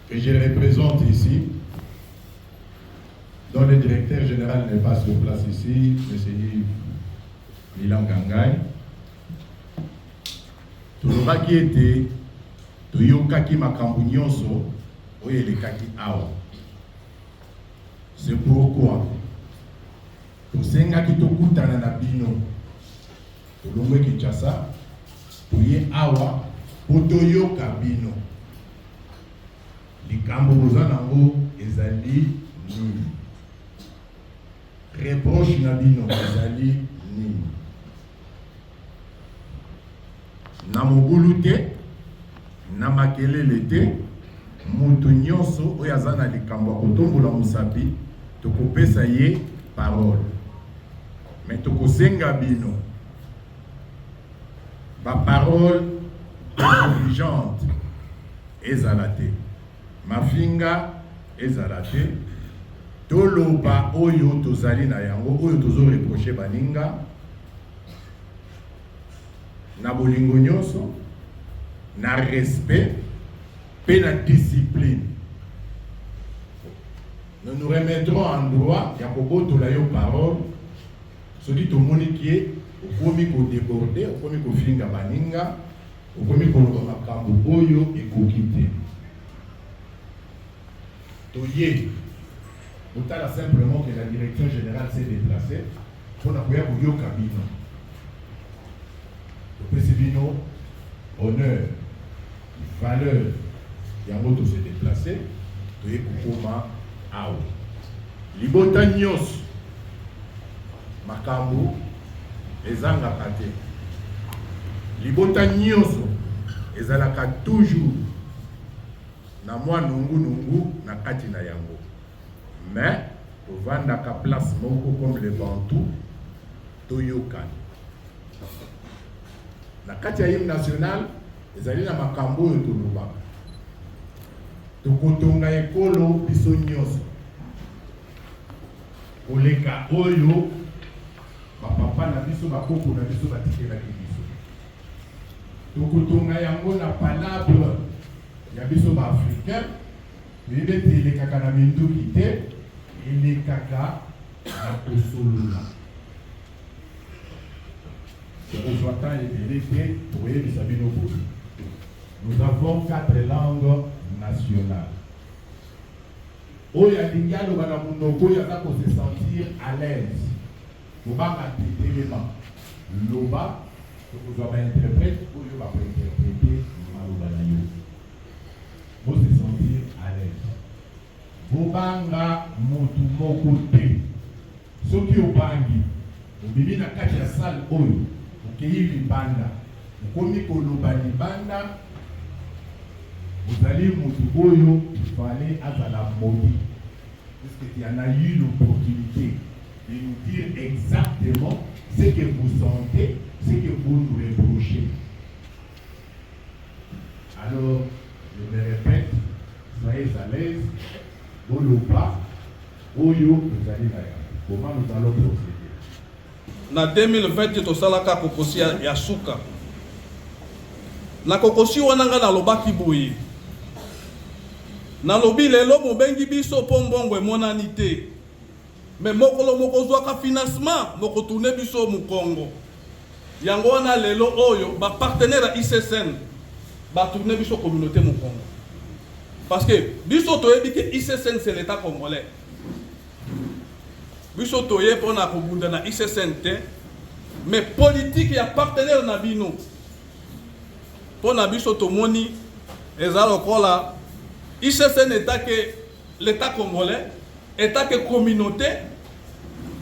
Que je représente ici, dont le directeur général n'est pas sur place ici, M. Yves Milan Gangai. Tolobaki ete toyokaki makambo nyonso oyo elekaki awa. C'est pourquoi tosengaki tokutana na bino tolongwe Kinshasa toye awa po toyoka bino likambo boza nango ezali nini, reproche na bino ezali nini. Na mobulu te, na makelele te, mutu nyonso oyo aza na likambo ya kotombola mosapi tokopesa ye parole. Mais tokosenga bino ba parole intelligente ezala te, mafinga ezala te, toloba oyo tozali na yango, oyo tozo reproche baninga na bolingo nyonso, na respect pe na discipline. Nous nous remettrons en droit ya kobotola yo parole soki tomoni kie okomi ko déborder, okomi ko finga baninga, okomi koloba makambo oyo ekoki te. Toye otala simplement que la direction générale s'est déplacée pour na koya koyoka bino. Topesi bino honneur, valeur yango to se déplacer, toye kokoma awa. Libota nyonso makambo ezangaka te. Libota nyonso ezalaka toujours na mwa nungu na kati na yango. Mais tovandaka place moko comme le Bantou toyokani. Na kati ya hymne national ezali na makambo oyo tolobaka. Tokotonga ekolo biso nyonso koleka oyo bapapa na biso bakoko na biso batikelaki biso. Tokotonga yango na palabre ya biso baafricain toyebe te elekaka na minduki te, elekaka na kosolola. Nous avons 4 langues nationales. Oya lingalo bana munoko ya ko se sentir à l'aise. Obanga télément. Loba, vous avez interprète ou yo va interpréter maloba na yo. Vous se sentir à l'aise. Obanga mutu moko te. Soki obangi, obibi na kati ya salle oyo. Okeyi libanda, okomi koloba libanda, ozali mutu oyo il fallait azala maudit. Parce qu'il y en a eu l'opportunité de nous dire exactement ce que vous sentez, ce que vous nous reprochez. Alors, je me répète, soyez à l'aise, Boloba, Oyo, vous allez là. Comment nous allons procéder? Na 2020 tosalaka kokosi ya suka. Na kokosi wana nga nalobaki boye. Nalobi lelo mobengi biso po mbongo emonani te. Me mokolo moko zwaka financement moko tourne biso mu Congo. Yango wana lelo oyo ba partenaire ICSN ba tourne biso communauté mu Congo. Parce que biso toyebi ke ICSN c'est l'état congolais. Biso toye pona kobunda na ICSN te, mais politique ya partenaire na bino. Pona biso tomoni ezalo kola ICSN état que l'état congolais, état que communauté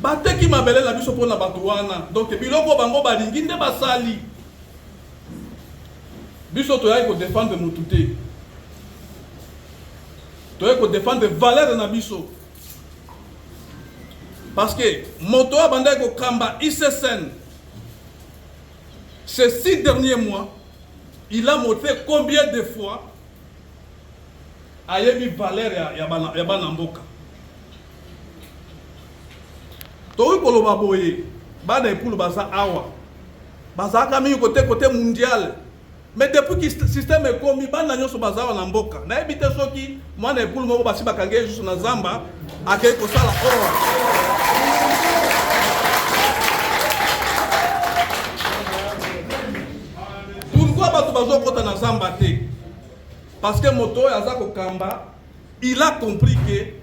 bateki mabele la biso pona bato wana. Donc biloko bango balingi nde basali. Biso toye ko défendre mutu te. Toye ko défendre valeur na biso. Parce que moto a bandé ko kamba ICSN ces 6 derniers mois, il a montré combien de fois a eu valeur ya banamboka. Toyi koloba boye bana epulu basa awa. bazaka mingi côté mondial. Mais depuis que le système est commis, bana nyoso bazawa na mboka. Na ebite soki mwana epulu moko basi bakange juste na zamba akei ko sala or. Pourquoi bato bazo kota na zamba te? Parce que moto yaza ko kamba, il a compris que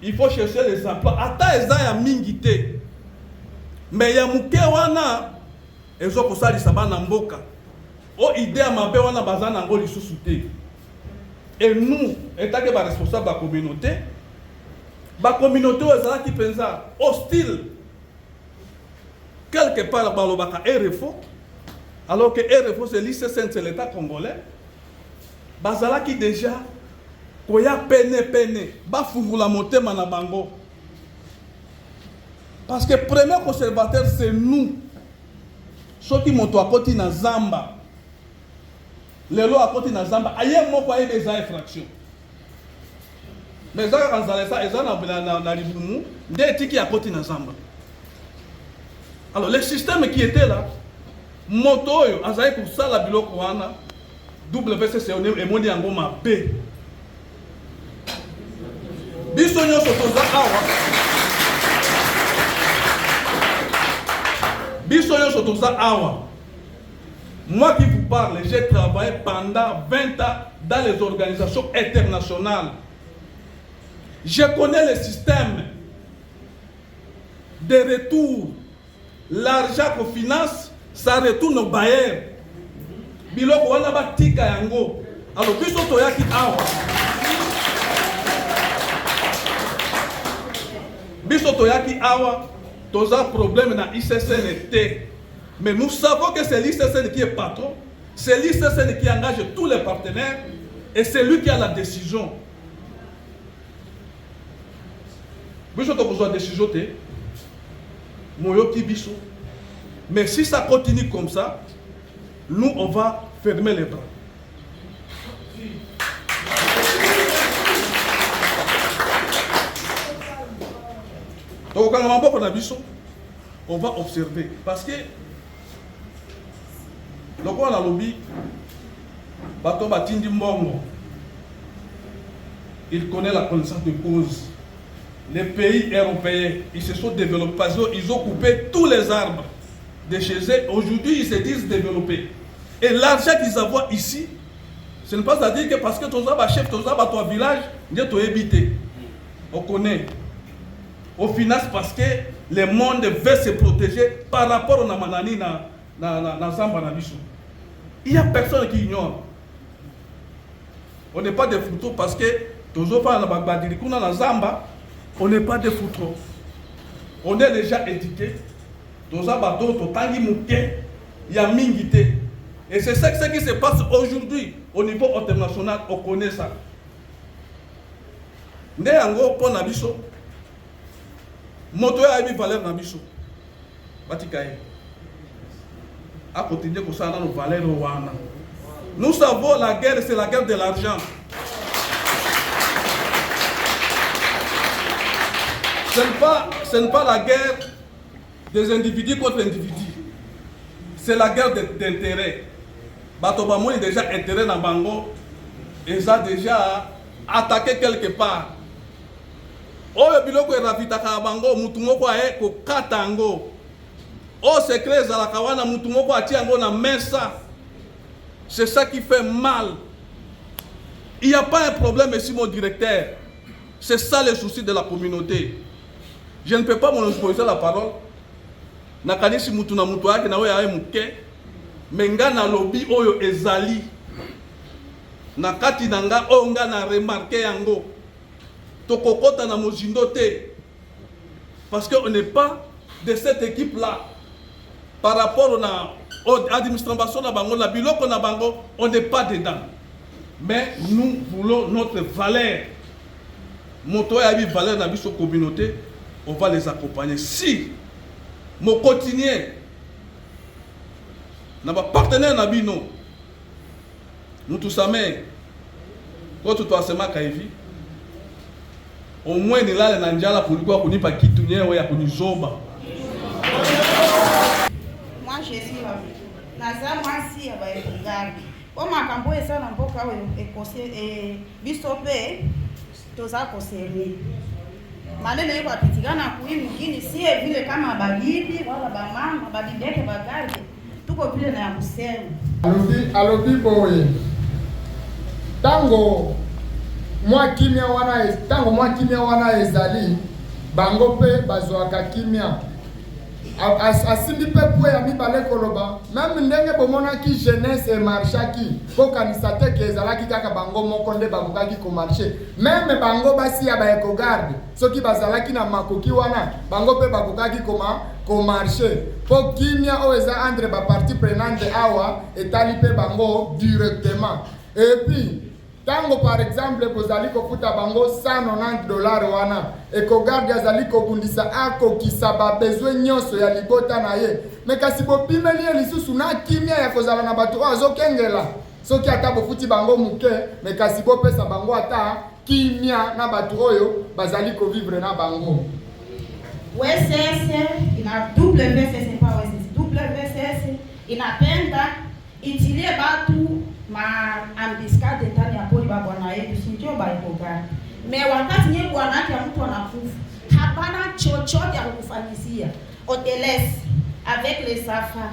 il faut chercher les emplois. Ata eza ya mingi te. Mais ya muke wana ezo ko sali sabana mboka. O idée à ma wana bazana ngo lisusu te. Et nous, état que ba responsable de la communauté ezala ki penza hostile quelque part ba lobaka RFO, alors que RFO c'est l'ICCN, c'est l'état congolais. Bazala qui déjà koya pene ba fungula motema na bango. Parce que premier conservateur c'est nous. Soki moto akoti na zamba. Lelo akoti na zamba aye moko aye des infractions. Mais ça quand ça eza na libumu nde tiki akoti na zamba. Alors le système qui était là moto yo azai ko sala biloko wana WCC et moni yango mabe. Biso nyonso toza awa. Biso nyonso toza awa. Moi qui vous parle, j'ai travaillé pendant 20 ans dans les organisations internationales. Je connais le système de retour. L'argent qu'on finance, ça retourne au bailleur. Biloko wana ba tika yango. Alors biso toyaki awa. Biso toyaki awa, toza problème na ICCN. Mais nous savons que c'est l'ICCN qui est patron, c'est l'ICCN qui engage tous les partenaires et c'est lui qui a la décision. Biso to besoin de décision te. Moyoki biso. Mais si ça continue comme ça, nous on va fermer les bras. Donc quand on va observer parce que le quoi la lobby bato batindi mbongo, il connaît la connaissance de cause. Les pays européens, ils se sont développés parce qu'ils ont coupé tous les arbres de chez eux. Aujourd'hui, ils se disent développés. Et l'argent qu'ils envoient ici, ce n'est pas à dire que parce que tu as un chef, tu as ton village, tu as habité. On connaît. On finance parce que le monde veut se protéger par rapport à Namanani na Zamba na biso. Il n'y a personne qui ignore. On n'est pas des photos parce que toujours pas na Zamba, on n'est pas des photos. On est déjà éduqués. Tous a bateau, totangi mouké, il y a mingité. Et c'est ça qui se passe aujourd'hui au niveau international, on connaît ça. Né yango po na biso. Moto ya bi valeur na biso. Batikaye. A continuer comme ça dans nos valeurs wana. Nous savons la guerre, c'est la guerre de l'argent. Ce n'est pas la guerre des individus contre individus. C'est la guerre d'intérêt. Batobamon est déjà intérêt dans Bango. Ils ont déjà attaqué quelque part. Oyo biloko eravitaka bango mutu moko aye ko katango. O secret za la kawana mutu moko atia ngo na mesa. C'est ça qui fait mal. Il n'y a pas un problème ici mon directeur. C'est ça le souci de la communauté. Je ne peux pas monopoliser la parole. Nakanisi mutu na mutu yake na oyo aye muke. Menga na lobby oyo ezali. Nakati nanga onga na remarqué yango. Tokokota na mozindo te. Parce qu'on n'est pas de cette équipe-là. Par rapport à l'administration na bango, na biloko na bango, on n'est pas dedans. Mais nous voulons notre valeur. Moto ya bi valeur na biso communauté, on va les accompagner. Si mon quotidien na ba partenaire na bino, nous tous samé, quand tu asema kaivi, au moins ni là na njala kulikuwa kunipa kitu nyewe ya kunizoba. Moi je suis naza mwasi ya baekogarde po makambo eza na mboka oyo biso mpe toza koserni maneno yeko apitikana kui mukini sie vile kama babibi wala bamama babibi yake bagarde tuko vile na ya kusema alobi boye tango mwa kimia wana ezali bango pe bazwaka kimia asimbi pe pwe ya mibale koloba meme ndenge bomonaki jeunesse emarchaki po kanisa te ke ezalaki kaka bango moko nde bakokaki komarche meme bango basi ya baekogarde soki bazalaki na makoki wana bango pe bakokaki komarche po kimia oyo eza entre baparti prenante awa etali pe bango directement et puis tango par exemple bozali kofuta bango $190 wana ecogarde azali kobundisa akokisa babezwe nyonso ya libota na ye me kasi bopimeli ye lisusu na kimia ya kozala na bato oyo azokengela soki ata bofuti bango muke me kasi bopesa bango ata kimia na bato oyo bazali kovivre na bango. WSS ina WSS pa WSS inapenda itilie batu ma ambiskade ndani ya poli ba bwana yetu sinjo ba ekogarde me wakati nye bwana yake mtu anakufa hapana chochote ya kukufanyisia otelesi avec les safa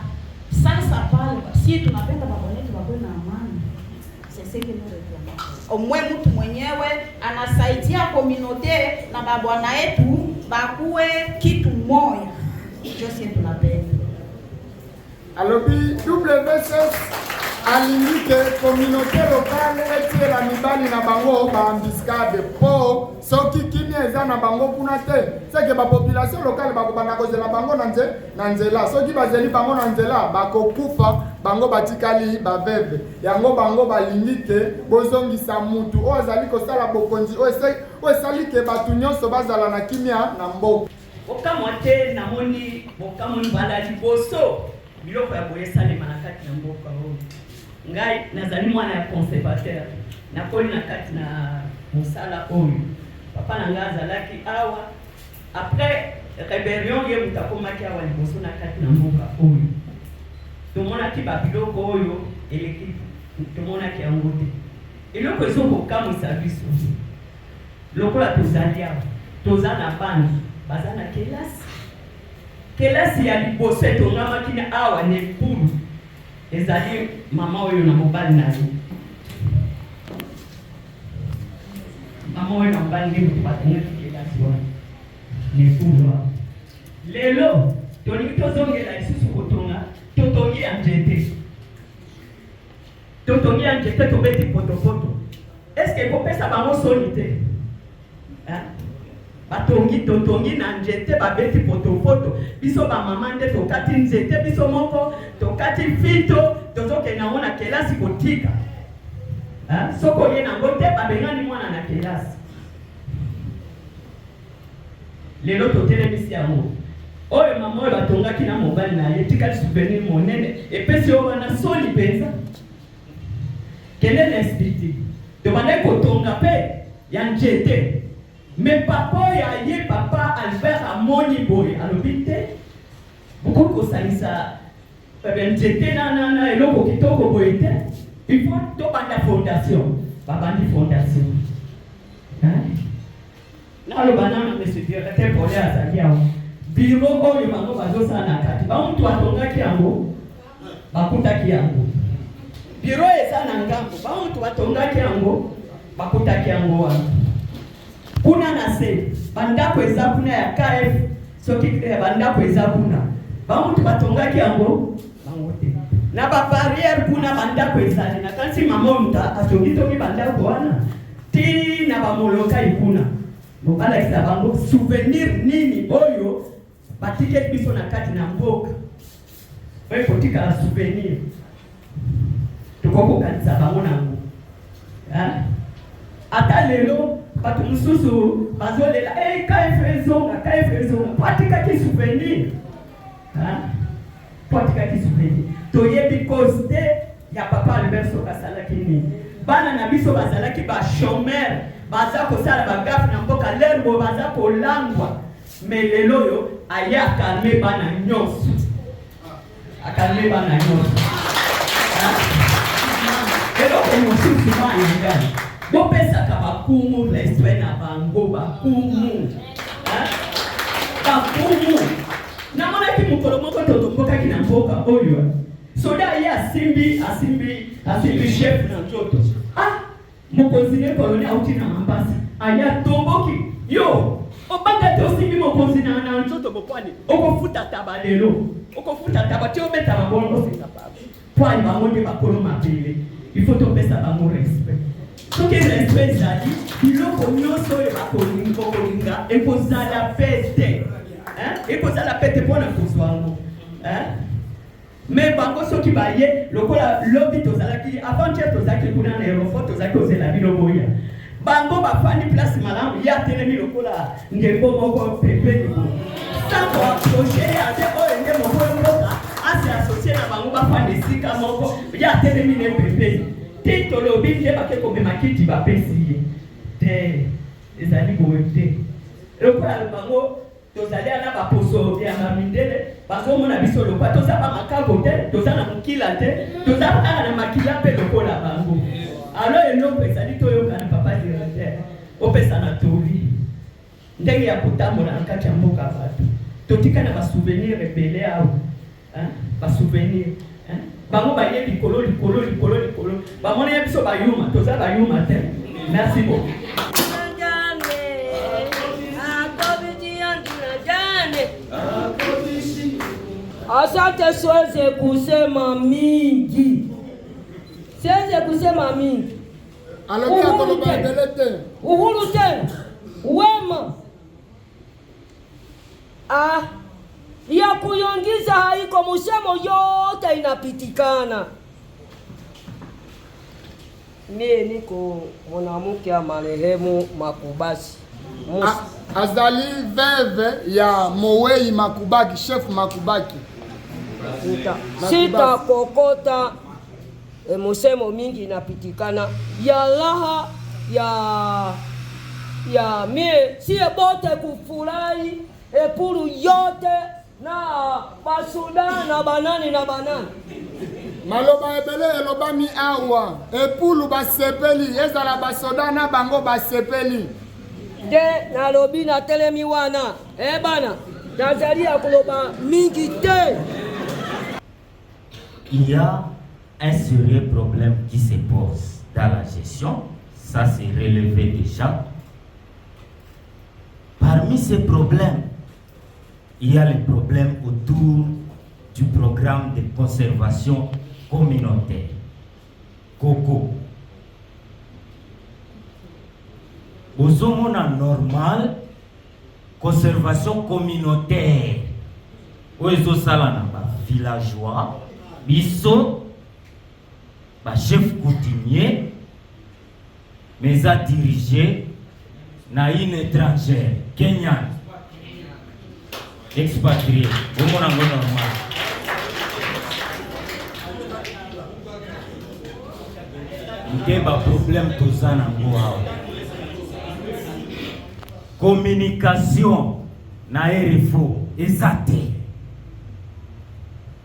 sasa pale si tunapenda baba yetu wawe na amani c'est ce que nous réclamons au moins mtu mwenyewe anasaidia communauté na ba bwana yetu bakuwe kitu moja ndio sisi tunapenda alobi WSS alingi ke communauté locale etiela mibali na bango baambiskade po soki kimia eza na bango kuna te seke bapopulation locale bakobanda kozela bango na nzela soki bazeli bango na nzela bakokufa bango batikali baveve yango bango balingi ke bozongisa mutu oyo azali kosala bokonzi oyo esali ke bato nyonso bazala na kimia na mboka bokamwa te namoni bokamoni bala liboso biloko ya boye esalema na kati na mboka oyo ngai nazali mwana ya conservateur nakoli na kati na mosala oyo papa na ngai azalaki awa après rébellion ye mutu akomaki awa liboso na kati na mboka oyo tomonaki babiloko oyo eleki tomonaki yango te eloko ezokokamwisa biso lokola tozali awa toza na bana baza na kelasi ya liboso etongamaki na awa ne pulu ezali mama oyo na mobali na ye mama oyo na mobali nde mutu batongaki kelasi wana ne pulu lelo tolingi tozongela lisusu kotonga totongi ya nzete tobeti potopoto eske ekopesa bango soni te totongi na nzete babeti potopoto biso bamama nde tokati nzete biso moko tokati fito tozokenda ngo na kelasi kotika soko ye nango te babengani mwana na kelasi lelo totelemisi yango oyo mama oyo batongaki na mobali na ye tikali souvenir monene epesi oyo wana soni mpenza kende na esprit tobandaki kotonga mpe ya nzete mais papa ya ye papa Albert amoni boye alobi te beaucoup kosalisa nzete na eloko kitoko boye te il faut tobanda fondation babandi fondation naloba nana monsieur directeur pole azali awa biro oyo bango bazosala na kati bamutu atongaki yango bakutaki yango biro eza na ngambo bamutu batongaki yango bakutaki yango wana kuna na se bandako eza kuna ya KF soki bandako eza kuna bamutu batongaki yango bango te na ba barrière kuna bandako ezali na kansi mama muta atongi bandako wana ti na bamoloka ikuna mobala isa bango souvenir nini oyo batike biso na kati na mboka oyo kotika souvenir tukoko kanisa bango nango ata lelo bato mususu bazolela KF ezonga patikaki souvenir patikaki souvenir toyebi cause te ya papa Albert Soka salaki nini bana na biso bazalaki ba chômeur baza kosala bagafe na mboka lerbo baza kolangwa mais lelo yo aya akalme bana nyonso mosusu mwana ngai bopesaka bakumu respect na bango bakumu bakumu namonaki mokolo moko totombokaki na mboka oyo soda ye asimbi chef na nzoto mokonzi ne koloni auti na mambasi aya tomboki yo obanga te osimbi mokonzi na nzoto bopwani okofuta taba lelo okofuta taba te obeta babongo singa baba pwani bango nde bakolo mabele il faut topesa bango respect soki respect ezali biloko nyonso oyo bakolinga ekozala pete ekozala pete mpona kozwa yango mais bango soki baye lokola lobi tozalaki avant-hier tozalaki kuna na aéroport tozalaki kozela bino boya bango bafandi place malamu ya telemi lokola ngembo moko pembeni sango approche ate oyo nde moko mboka ase associé na bango bafandi esika moko ya telemi ne pembeni ti tolobi nde bake komema kiti bapesi ye te ezali boye te lokola bango tozali ana baposo ya mamindele bazomona biso lokwa toza bamakago te toza na mokila te toza kaka na makila mpe lokola bango alo eloko ezali toyokana papa directeur opesa na toli ndenge ya kotambola na kati ya mboka bato totika na basouvenir ebele awo basouvenir bango baye likolo bamona ye biso bayuma toza bayuma te merci beaucoup. Asante siweze kusema mingi. Siweze kusema mingi. Uhuru tena. Wema. Ya kuyongiza haiko musemo yote inapitikana. Mie niko mwanamke ya marehemu Makubasi. Azali veve ya Mowei Makubaki, chef Makubaki. Sita kokota musemo mingi inapitikana ya laha ya mie siye bote kufurahi epuru yote na basuda na banani maloba ebele elobami awa epulu basepeli ezala basoda na bango basepeli de nalobi na telemi wana bana nazali ya kuloba mingi te. Il y a un sérieux problème qui se pose dans la gestion, ça c'est relevé déjà. Parmi ces problèmes, il y a les problèmes autour du programme de conservation communautaire, COCO. Aux hommes normal, conservation communautaire, aux salana villageois, biso, chef coutumier, mais à diriger na une étrangère, Kenyan, expatrié, au monde normal. Il y a un problème tout ça dans communication na RFO exacté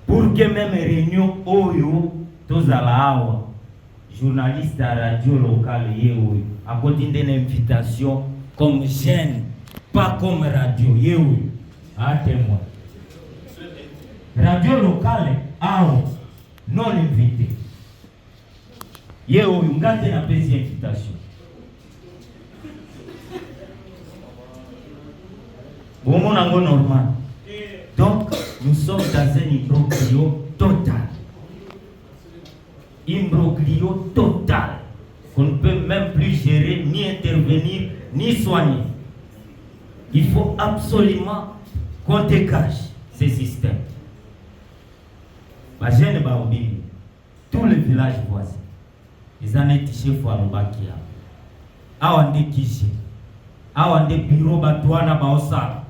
pour que même réunion oyo tozala awa journaliste à radio locale yeoyo à côté d'une invitation comme jeune pas comme radio yeoyo à témoin radio locale awa non invité yeoyo ngate na pesi invitation. Normal. Donc, nous sommes dans un imbroglio total. Imbroglio total. On ne peut même plus gérer, ni intervenir, ni soigner. Il faut absolument qu'on dégage ces systèmes. Ma jeune Baobi, tous les villages voisins, ils en étaient chez Foualoubakia. Awande Kishi. Awande Biro Batouana Baosa.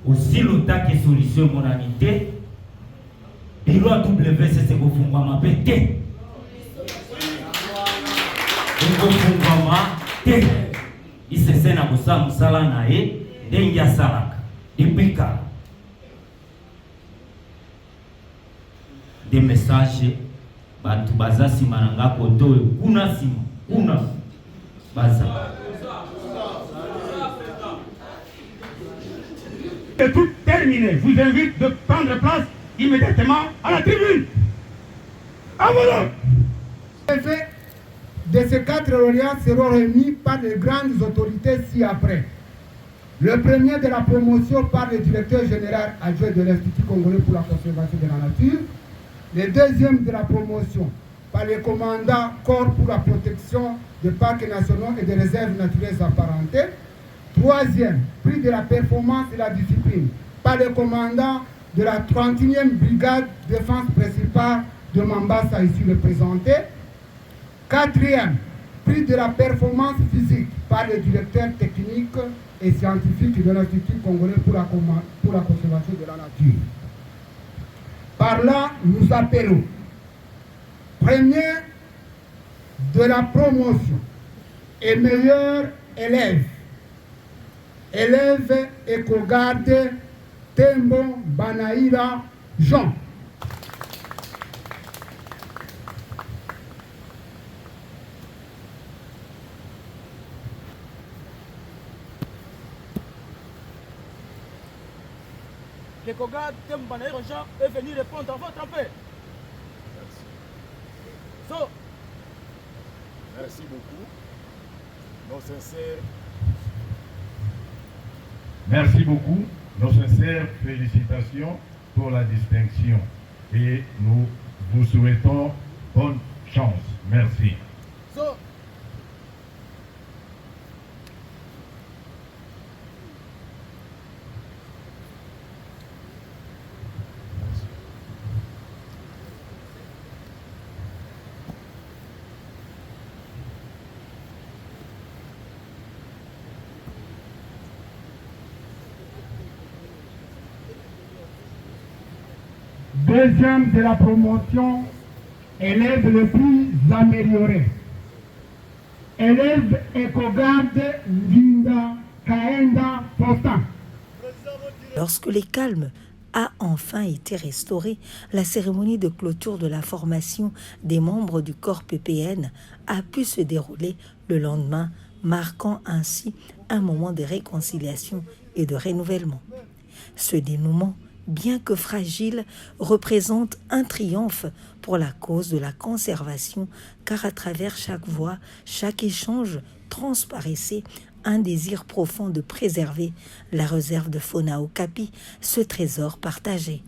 Aussi longtemps que solution monanité, bureau WCC Gofungwama pété. Gofungwama té. Il se sent à Bossa Moussala Nae, Dengia Salaka, Epika. Des messages Batu baza sima na nga koto kuna sima kuna baza. C'est tout terminé. Je vous invite de prendre place immédiatement à la tribune. À voilà. Les effets de ces 4 lauréats seront remis par les grandes autorités ci-après. Le premier de la promotion par le directeur général adjoint de l'Institut congolais pour la conservation de la nature. Le deuxième de la promotion par le commandant Corps pour la protection des parcs nationaux et des réserves naturelles apparentées. Troisième, prix de la performance et la discipline par le commandant de la 31e brigade défense principale de Mambasa ici représenté. Quatrième, prix de la performance physique par le directeur technique et scientifique de l'Institut congolais pour la conservation de la nature. Par là, nous appelons premier de la promotion et meilleur élève éco-garde Tembo Banaïra Jean. L'éco-garde Tembo Banaïra Jean est venu répondre à votre appel. So. Merci beaucoup. Nos sincères. Merci beaucoup. Nos sincères félicitations pour la distinction. Et nous vous souhaitons bonne chance. Merci. So. Deuxième de la promotion, élève le plus amélioré. Élève éco-garde Linda Kaenda Faustin. Lorsque les calmes a enfin été restauré, la cérémonie de clôture de la formation des membres du corps PPN a pu se dérouler le lendemain, marquant ainsi un moment de réconciliation et de renouvellement. Ce dénouement, bien que fragile, représente un triomphe pour la cause de la conservation, car à travers chaque voix, chaque échange transparaissait un désir profond de préserver la réserve de Fauna Okapi, ce trésor partagé.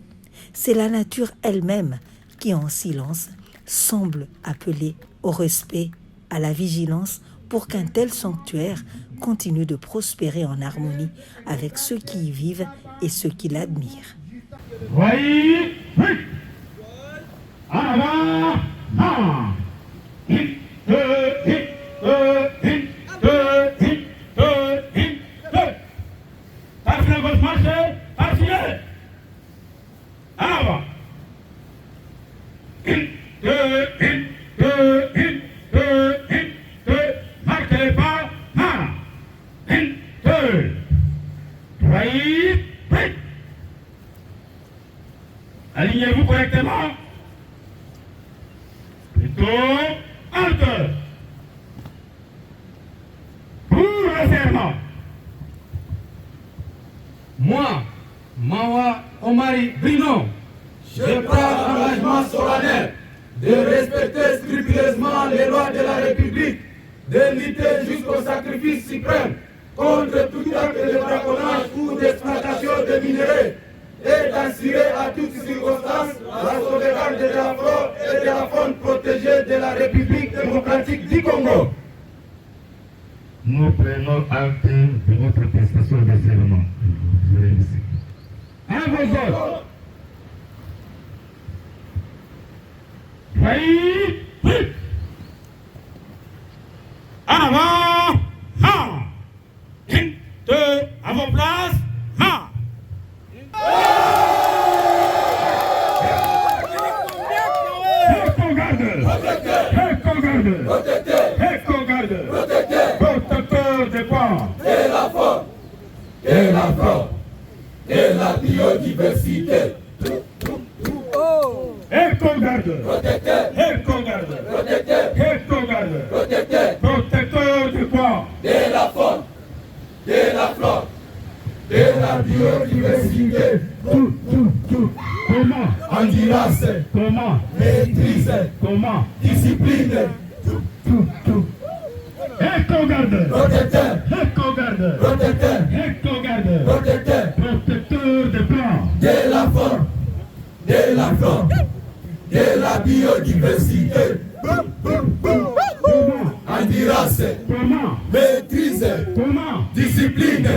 C'est la nature elle-même qui, en silence, semble appeler au respect, à la vigilance, pour qu'un tel sanctuaire continue de prospérer en harmonie avec ceux qui y vivent et ceux qui l'admirent. Oui, oui. En avant, non. Parfait, votre marché, parfait. En avant. Marquez les pas, un, deux, trois, oui. Alignez-vous correctement. Plutôt, halte. Pour le serment. Moi, Mawa Omari Brino, je prends l'engagement solennel de respecter scrupuleusement les lois de la République, de lutter jusqu'au sacrifice suprême contre tout acte de braconnage ou d'exploitation de minerais, et d'assurer à toutes circonstances la sauvegarde de la flore et de la faune protégée de la République démocratique du Congo. Nous prenons acte de votre prestation de serment. Je vous remercie. À vos ordres. Oui. En avant. Un. Deux. À vos places. Un. Protecteur des ponts, de la faune, de la flore, de la biodiversité. Éco-garde. protecteur, protecteur de quoi? De la faune, de la flore, de la biodiversité. Tout. Comment? Endurance. Comment? Maîtrise. Comment? Discipline. Tout. Éco-gardeur. Protecteur. Éco-gardeur. Protecteur. Éco-gardeur. Protecteur. Protecteur des plants. De la faune, de la flore, de la biodiversité. Comment? Endurance. Comment? Maîtrise. Comment? Discipline.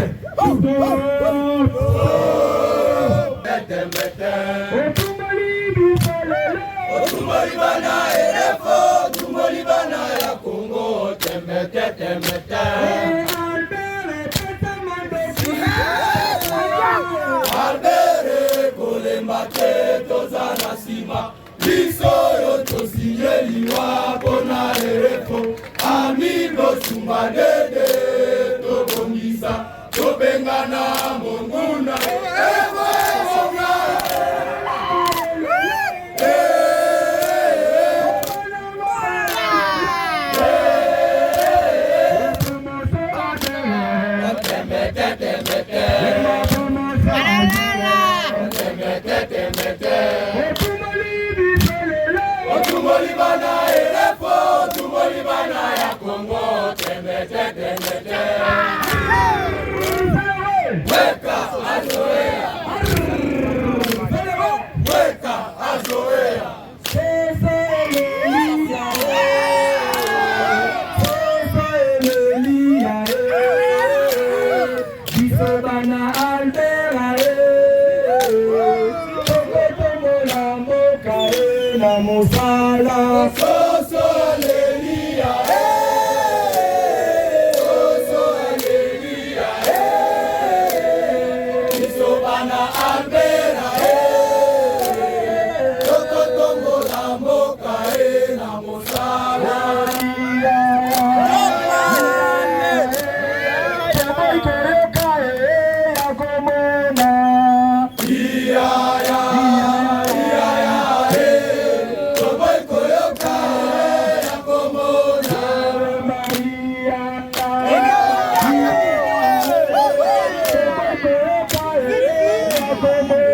Otumoli bana elefo, tumoli bana ya Congo, temete. Albere kolembate tozana sima, biso yo tosinyeliwa bona elefo, amigo sumba dede tobongisa, tobengana monguna, ewa monga. Otumoli bana elefo, tumoli bana ya Congo, temete. Weka azoea. Musala Sosolelia Sosolelia Isobana Albera Tokotongo la moka na musala Como